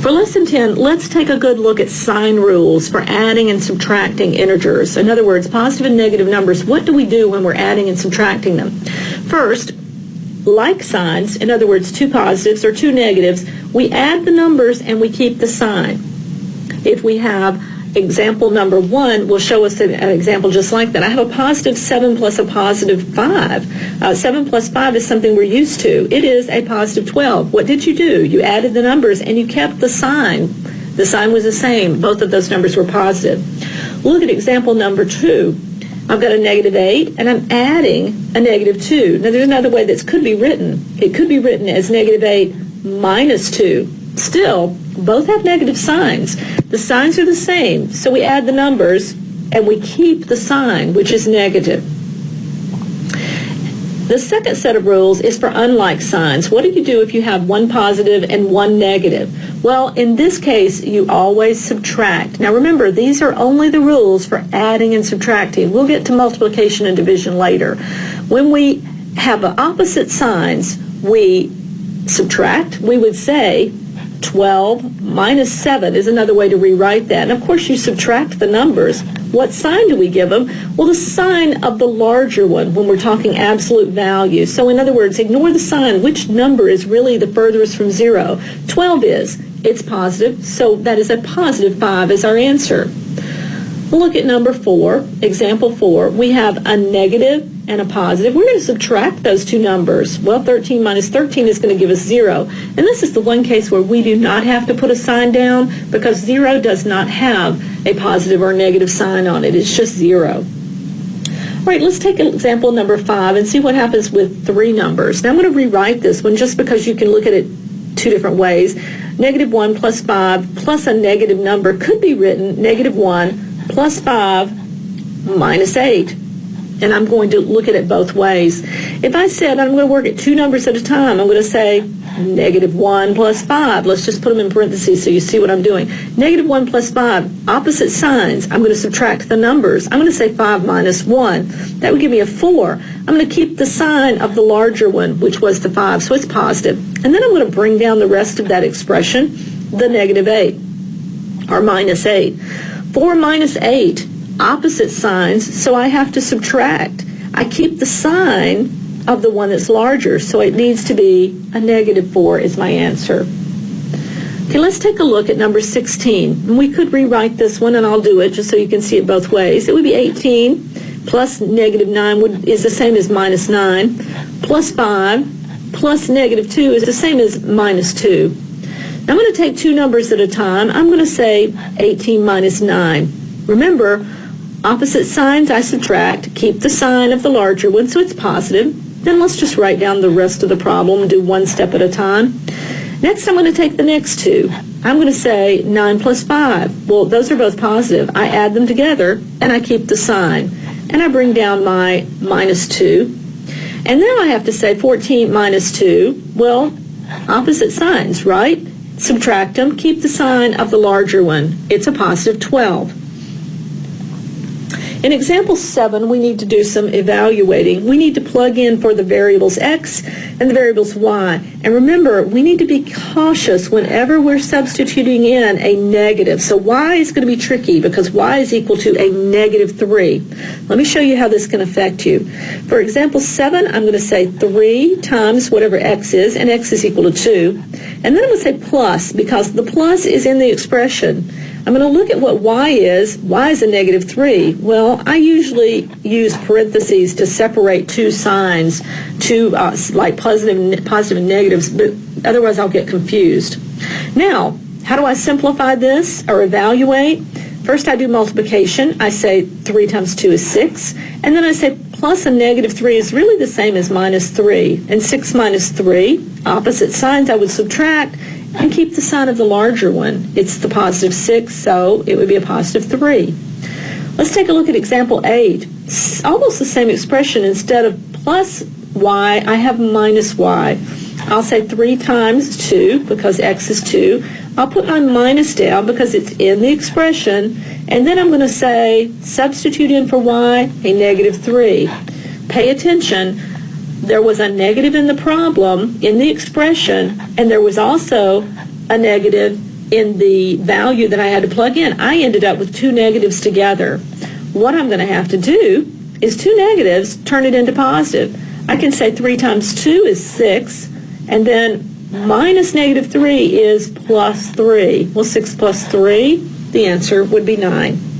For lesson 10, let's take a good look at sign rules for adding and subtracting integers. In other words, positive and negative numbers. What do we do when we're adding and subtracting them? First, like signs, in other words, two positives or two negatives, we add the numbers and we keep the sign. If we have example number 1 will show us an example just like that. I have a positive 7 plus a positive 5. 7 plus 5 is something we're used to. It is a positive 12. What did you do? You added the numbers and you kept the sign. The sign was the same. Both of those numbers were positive. Look at example number 2. I've got a negative 8 and I'm adding a negative 2. Now there's another way this could be written. It could be written as negative 8 minus 2. Still, both have negative signs. The signs are the same, so we add the numbers and we keep the sign, which is negative. The second set of rules is for unlike signs. What do you do if you have one positive and one negative? Well, in this case, you always subtract. Now remember, these are only the rules for adding and subtracting. We'll get to multiplication and division later. When we have opposite signs, we subtract. We would say 12 minus 7 is another way to rewrite that. And of course you subtract the numbers. What sign do we give them? Well, the sign of the larger one when we're talking absolute value. So in other words, ignore the sign. Which number is really the furthest from 0? 12 is. It's positive, so that is a positive 5 is our answer. We'll look at number 4, example 4. We have a negative and a positive. We're going to subtract those two numbers. Well, 13 minus 13 is going to give us 0. And this is the one case where we do not have to put a sign down because 0 does not have a positive or negative sign on it. It's just 0. All right, let's take example number 5 and see what happens with 3 numbers. Now I'm going to rewrite this one just because you can look at it two different ways. Negative 1 plus 5 plus a negative number could be written negative 1 plus 5 minus 8. And I'm going to look at it both ways. If I said I'm going to work at two numbers at a time, I'm going to say negative 1 plus 5. Let's just put them in parentheses so you see what I'm doing. Negative 1 plus 5, opposite signs. I'm going to subtract the numbers. I'm going to say 5 minus 1. That would give me a 4. I'm going to keep the sign of the larger one, which was the 5, so it's positive. And then I'm going to bring down the rest of that expression, the negative 8, or minus 8. 4 minus 8. Opposite signs, so I have to subtract. I keep the sign of the one that's larger, so it needs to be a negative 4 is my answer. Okay, let's take a look at number 16. And we could rewrite this one, and I'll do it just so you can see it both ways. It would be 18 plus negative 9 is the same as minus 9, plus 5 plus negative 2 is the same as minus 2. Now I'm going to take two numbers at a time. I'm going to say 18 minus 9. Remember, opposite signs I subtract, keep the sign of the larger one so it's positive. Then let's just write down the rest of the problem and do one step at a time. Next I'm going to take the next two. I'm going to say 9 plus 5. Well, those are both positive. I add them together and I keep the sign. And I bring down my minus 2. And now I have to say 14 minus 2. Well, opposite signs, right? Subtract them, keep the sign of the larger one. It's a positive 12. In example 7, we need to do some evaluating. We need to plug in for the variables x and the variables y. And remember, we need to be cautious whenever we're substituting in a negative. So y is going to be tricky because y is equal to a negative 3. Let me show you how this can affect you. For example 7, I'm going to say 3 times whatever x is, and x is equal to 2. And then I'm going to say plus because the plus is in the expression. I'm going to look at what y is. Y is a negative 3. Well, I usually use parentheses to separate two signs, like positive and negatives, but otherwise I'll get confused. Now, how do I simplify this or evaluate? First I do multiplication. I say 3 times 2 is 6. And then I say plus a negative 3 is really the same as minus 3. And 6 minus 3, opposite signs I would subtract and keep the sign of the larger one. It's the positive 6, so it would be a positive 3. Let's take a look at example 8. It's almost the same expression. Instead of plus y, I have minus y. I'll say 3 times 2 because x is 2. I'll put my minus down because it's in the expression. And then I'm going to say, substitute in for y, a negative 3. Pay attention. There was a negative in the problem, in the expression, and there was also a negative in the value that I had to plug in, I ended up with two negatives together. What I'm going to have to do is two negatives, turn it into positive. I can say 3 times 2 is 6, and then minus negative 3 is plus 3. Well, 6 plus 3, the answer would be 9.